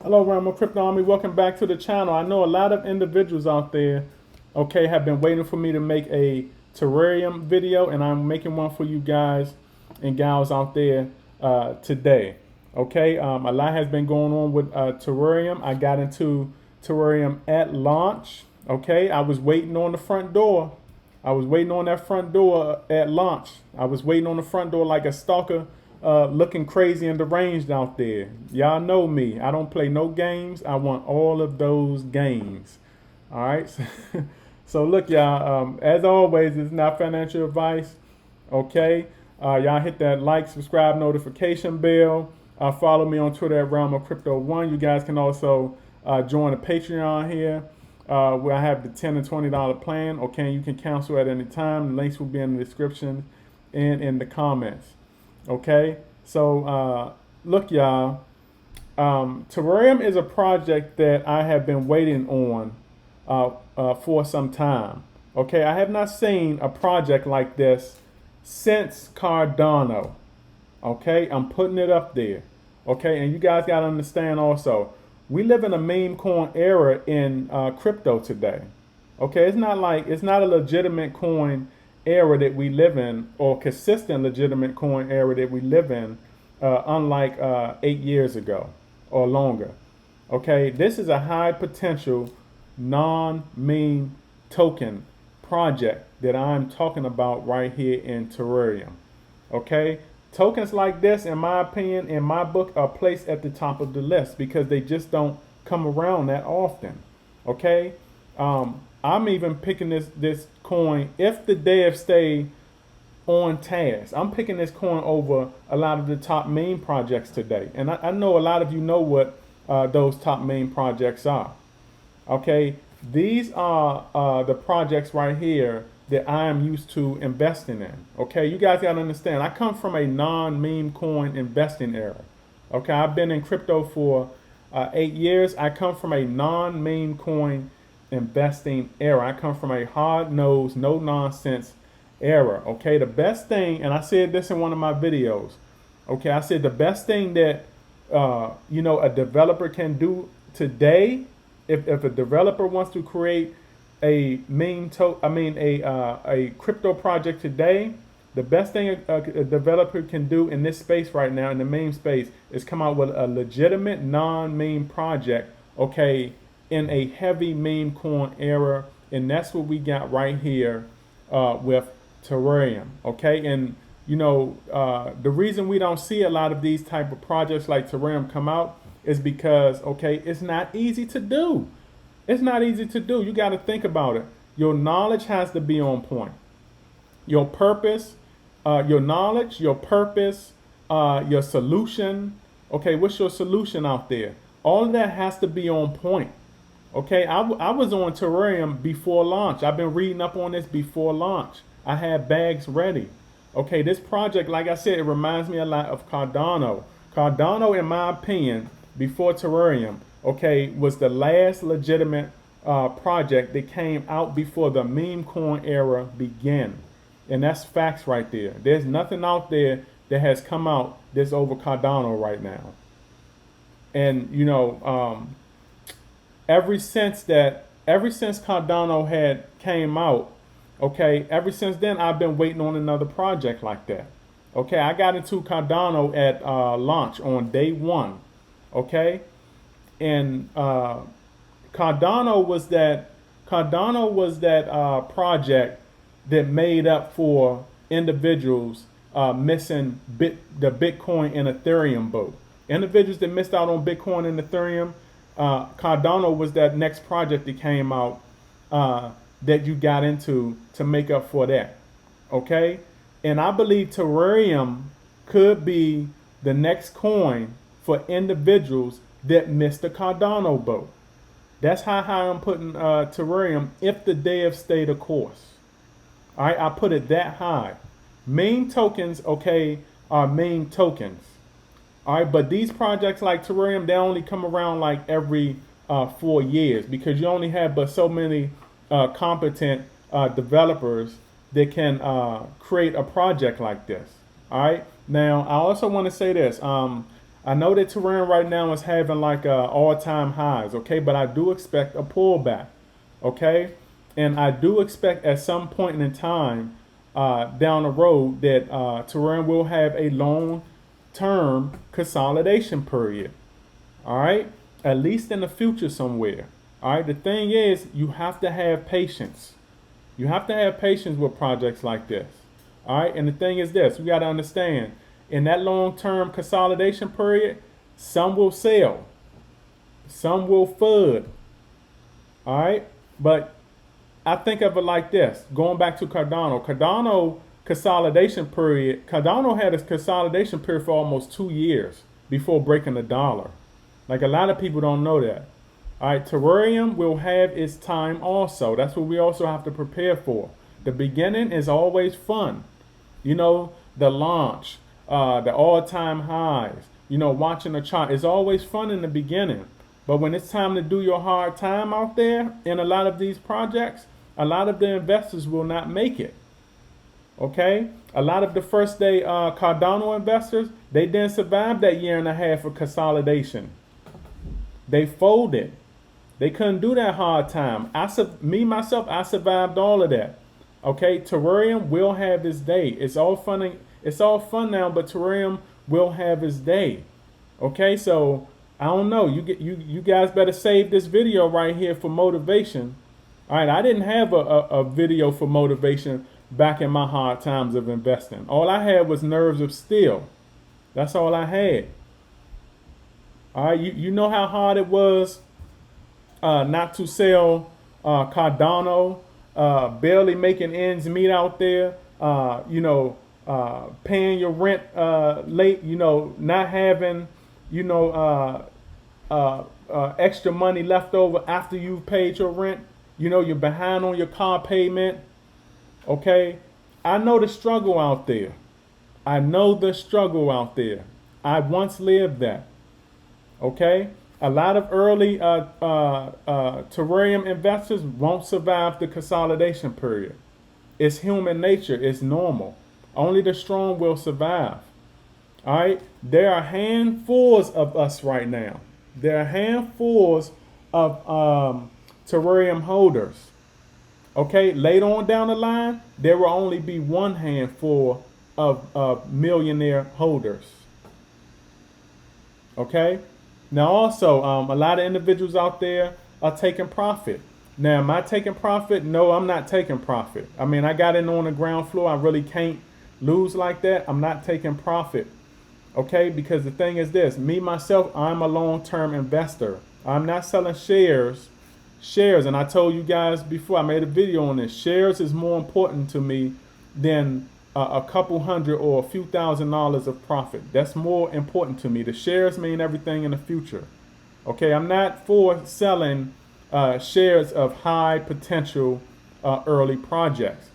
Hello, Ramo Crypto Army. Welcome back to the channel. I know a lot of individuals out there, okay, have been waiting for me to make a terrarium video, and I'm making one for you guys and gals out there today. Okay, a lot has been going on with terrarium. I got into terrarium at launch. Okay, I was waiting on the front door. I was waiting on that front door at launch. I was waiting on the front door like a stalker, looking crazy and deranged out there. Y'all know me. I don't play no games. I want all of those games. All right. So look, y'all. As always, it's not financial advice. Okay. Y'all hit that like, subscribe, notification bell. Follow me on Twitter at Realm of Crypto One. You guys can also join the Patreon here. Where I have the $10 and $20 plan. Okay, you can cancel at any time. The links will be in the description and in the comments. Okay, so look, y'all. Terrarium is a project that I have been waiting on for some time. Okay, I have not seen a project like this since Cardano. Okay, I'm putting it up there. Okay, and you guys got to understand also, we live in a meme coin era in crypto today. Okay, it's not a legitimate coin era that we live in, or consistent legitimate coin era that we live in, unlike 8 years ago or longer. Okay, this is a high potential non-meme token project that I'm talking about right here in Terrarium. Okay, tokens like this, in my opinion, in my book, are placed at the top of the list because they just don't come around that often. Okay, I'm even picking this coin if the devs stay on task. I'm picking this coin over a lot of the top meme projects today, and I know a lot of you know what those top meme projects are. Okay, these are the projects right here that I am used to investing in. Okay, you guys got to understand, I come from a non-meme coin investing era. Okay, I've been in crypto for 8 years. I come from a non-meme coin investing era. I come from a hard-nosed, no-nonsense era. Okay, the best thing, and I said this in one of my videos. Okay, I said the best thing that a developer can do today, if a developer wants to create a a crypto project today, the best thing a developer can do in this space right now, in the meme space, is come out with a legitimate non-meme project. Okay, in a heavy meme coin era, and that's what we got right here with Terrarium. Okay, and the reason we don't see a lot of these type of projects like Terrarium come out is because, okay, it's not easy to do. It's not easy to do. You got to think about it. Your knowledge has to be on point. Your purpose, your knowledge, your purpose, your solution. Okay, what's your solution out there? All of that has to be on point. Okay, I was on Terrarium before launch. I've been reading up on this before launch. I had bags ready. Okay, this project, like I said, it reminds me a lot of Cardano. Cardano, in my opinion, before Terrarium, okay, was the last legitimate project that came out before the meme coin era began. And that's facts right there. There's nothing out there that has come out that's over Cardano right now. And ever since Cardano had came out, okay, ever since then I've been waiting on another project like that. Okay, I got into Cardano at launch on day one. Okay, and Cardano was that project that made up for individuals missing the Bitcoin and Ethereum boat. Individuals that missed out on Bitcoin and Ethereum, Cardano was that next project that came out that you got into to make up for that. Okay, and I believe Terrarium could be the next coin for individuals that missed the Cardano boat. That's how high I'm putting Terrarium if the devs stay the course. All right, I put it that high. Meme tokens, okay, are meme tokens. All right, but these projects like Terrarium, they only come around like every 4 years because you only have but so many competent developers that can create a project like this. All right. Now, I also want to say this. I know that Terareum right now is having like all-time highs, okay, but I do expect a pullback, okay, and I do expect at some point in time down the road that Terareum will have a long-term consolidation period. All right, at least in the future somewhere. All right, the thing is, you have to have patience. You have to have patience with projects like this. All right, and the thing is this, we got to understand, in that long-term consolidation period, some will sell, some will FUD. All right, but I think of it like this, going back to Cardano consolidation period, Cardano had a consolidation period for almost 2 years before breaking the dollar. Like, a lot of people don't know that. All right, Terareum will have its time also. That's what we also have to prepare for. The beginning is always fun. You know, the launch, the all-time highs, you know, watching the chart is always fun in the beginning. But when it's time to do your hard time out there in a lot of these projects, a lot of the investors will not make it. Okay? A lot of the first day Cardano investors, they didn't survive that year and a half of consolidation. They folded. They couldn't do that hard time. Myself, I survived all of that. Okay, Terareum will have its day. It's all fun now, but Terareum will have its day. Okay, so I don't know. You guys better save this video right here for motivation. All right, I didn't have a video for motivation back in my hard times of investing. All I had was nerves of steel. That's all I had. All right, you know how hard it was not to sell Cardano, barely making ends meet out there, you know, paying your rent late, you know, not having, you know, extra money left over after you've paid your rent. You know, you're behind on your car payment. Okay, I know the struggle out there. I know the struggle out there. I once lived that. Okay, a lot of early Terareum investors won't survive the consolidation period. It's human nature. It's normal. Only the strong will survive. All right. There are handfuls of us right now. There are handfuls of Terareum holders. Okay. Later on down the line, there will only be one handful of millionaire holders. Okay. Now also, a lot of individuals out there are taking profit. Now, am I taking profit? No, I'm not taking profit. I mean, I got in on the ground floor. I really can't lose like that. I'm not taking profit. Okay, because the thing is this, me, myself, I'm a long-term investor. I'm not selling shares. And I told you guys before, I made a video on this. Shares is more important to me than a couple hundred or a few $1,000s of profit. That's more important to me. The shares mean everything in the future. Okay, I'm not for selling shares of high potential early projects.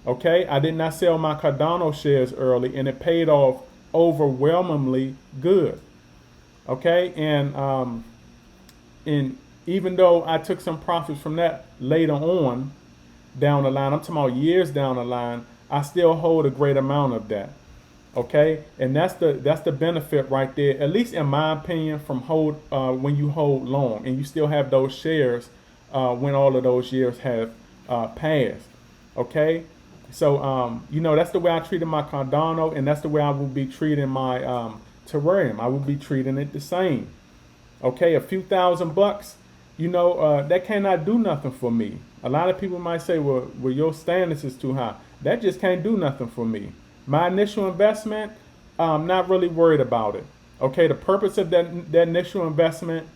Okay, I did not sell my Cardano shares early, and it paid off overwhelmingly good. Okay, and even though I took some profits from that later on down the line, I'm talking about years down the line, I still hold a great amount of that. Okay, and that's the benefit right there, at least in my opinion, from when you hold long and you still have those shares when all of those years have passed. Okay, so you know, that's the way I treated my Cardano, and that's the way I will be treating my Terareum. I will be treating it the same. Okay, a few $1,000, you know, that cannot do nothing for me. A lot of people might say, well, your standards is too high. That just can't do nothing for me. My initial investment, I'm not really worried about it. Okay, the purpose of that initial investment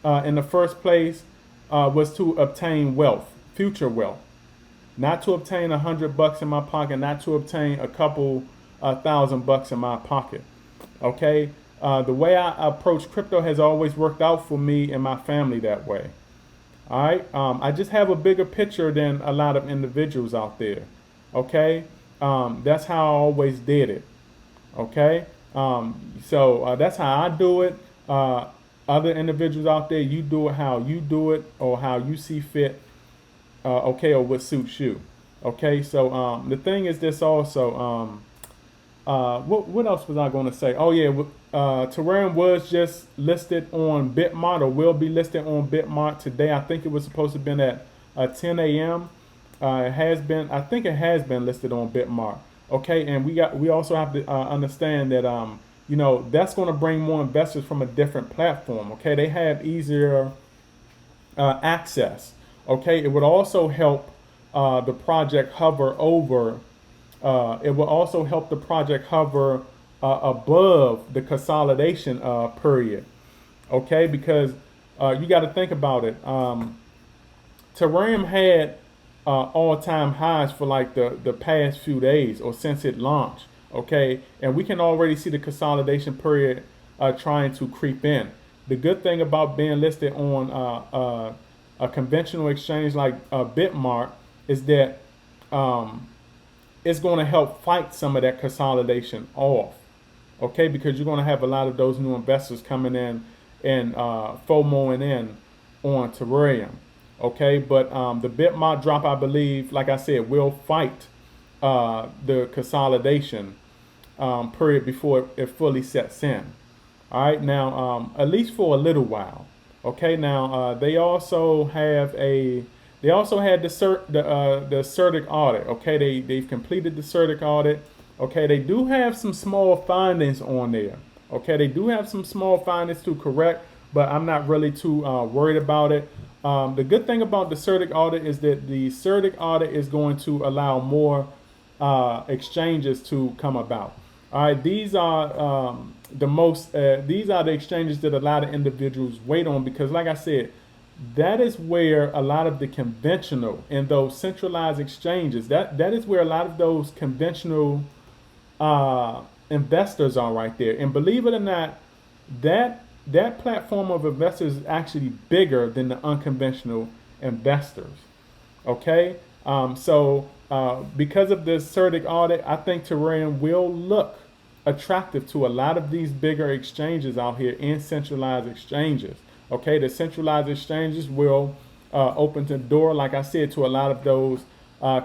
in the first place was to obtain wealth, future wealth. Not to obtain $100 in my pocket, not to obtain a couple $1,000 in my pocket. Okay, the way I approach crypto has always worked out for me and my family that way. All right, I just have a bigger picture than a lot of individuals out there. Okay, that's how I always did it. Okay, so that's how I do it. Other individuals out there, you do it how you do it or how you see fit. Okay, or what suits you. Okay, so the thing is this also. What else was I going to say? Oh yeah, Terareum was just listed on Bitmart, or will be listed on Bitmart today. I think it was supposed to have been at 10 a.m. It has been. I think it has been listed on Bitmart. Okay, and we also have to understand that you know, that's going to bring more investors from a different platform. Okay, they have easier access. Okay, it would also help the project hover over. It will also help the project hover above the consolidation period. Okay, because you got to think about it. Terareum had all-time highs for like the past few days or since it launched. Okay, and we can already see the consolidation period trying to creep in. The good thing about being listed on a conventional exchange like Bitmart is that it's going to help fight some of that consolidation off. Okay, because you're going to have a lot of those new investors coming in and FOMOing in on Terareum. Okay, but the Bitmart drop, I believe, like I said, will fight the consolidation period before it fully sets in. All right, now at least for a little while. Okay, now they also have they also had the CERTIC audit. Okay, they've completed the CERTIC audit. Okay, they do have some small findings on there. Okay, they do have some small findings to correct, but I'm not really too worried about it. The good thing about the CERTIC audit is that the CERTIC audit is going to allow more exchanges to come about. All right, these are these are the exchanges that a lot of individuals wait on, because like I said, that is where a lot of the conventional and those centralized exchanges, that is where a lot of those conventional investors are right there. And believe it or not, that platform of investors is actually bigger than the unconventional investors. Okay, so because of this CERTIC audit, I think Terareum will look attractive to a lot of these bigger exchanges out here in centralized exchanges. Okay, the centralized exchanges will open the door, like I said, to a lot of those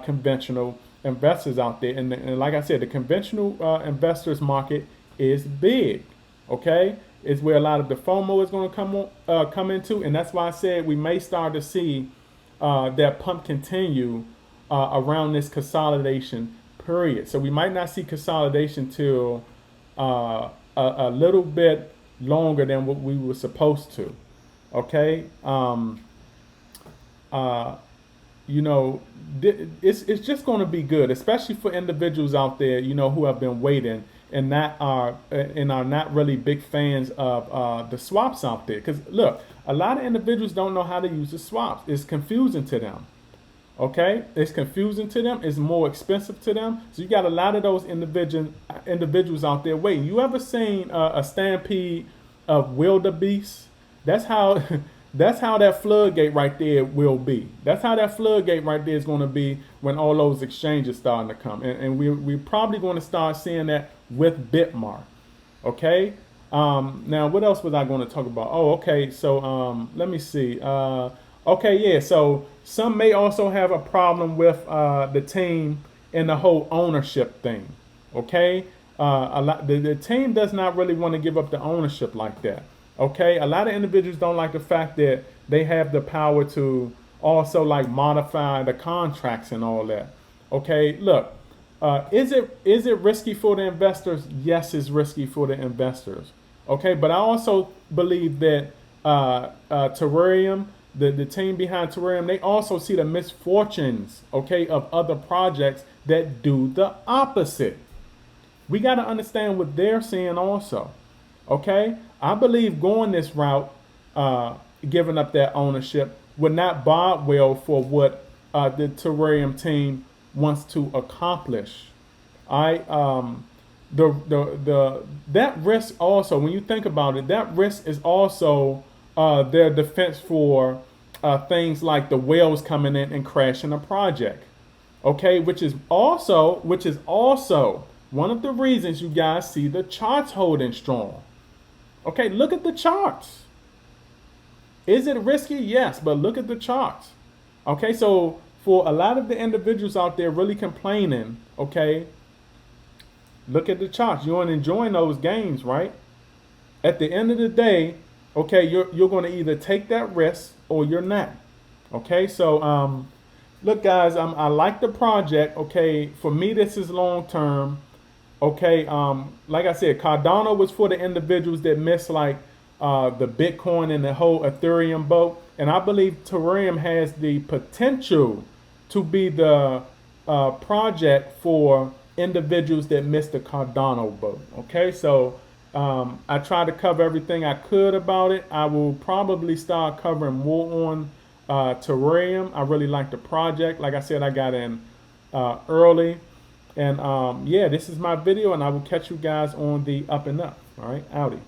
conventional investors out there. And like I said, the conventional investors market is big. Okay, it's where a lot of the FOMO is going to come into, and that's why I said we may start to see that pump continue around this consolidation period. So we might not see consolidation till a little bit longer than what we were supposed to. Okay, you know, it's just going to be good, especially for individuals out there, you know, who have been waiting and are not really big fans of the swaps out there. Because look, a lot of individuals don't know how to use the swaps. It's confusing to them. Okay, it's confusing to them. It's more expensive to them. So you got a lot of those individuals out there waiting. You ever seen a stampede of wildebeest? That's how that floodgate right there will be. That's how that floodgate right there is going to be when all those exchanges starting to come. And we're probably going to start seeing that with Bitmart. Okay. Now, what else was I going to talk about? Oh, okay. So let me see. Okay, yeah. So some may also have a problem with the team and the whole ownership thing. Okay. The team does not really want to give up the ownership like that. Okay, a lot of individuals don't like the fact that they have the power to also like modify the contracts and all that. Okay, look, is it risky for the investors? Yes, it's risky for the investors. Okay, but I also believe that Terareum, the team behind Terareum, they also see the misfortunes, okay, of other projects that do the opposite. We got to understand what they're seeing also. Okay, I believe going this route, giving up that ownership, would not bode well for what the Terareum team wants to accomplish. That risk also, when you think about it, that risk is also their defense for things like the whales coming in and crashing a project. Okay, which is also one of the reasons you guys see the charts holding strong. Okay, look at the charts. Is it risky? Yes, but look at the charts. Okay, so for a lot of the individuals out there really complaining, okay, look at the charts. You aren't enjoying those gains, right? at the end of the day, okay, you're going to either take that risk or you're not. Okay, so look, guys, I like the project. Okay, for me, this is long term. Okay, like I said, Cardano was for the individuals that miss like the Bitcoin and the whole Ethereum boat, and I believe Terareum has the potential to be the project for individuals that missed the Cardano boat. Okay, so I tried to cover everything I could about it. I will probably start covering more on Terareum. I really like the project. Like I said, I got in early. And yeah, this is my video, and I will catch you guys on the up and up. All right, outie.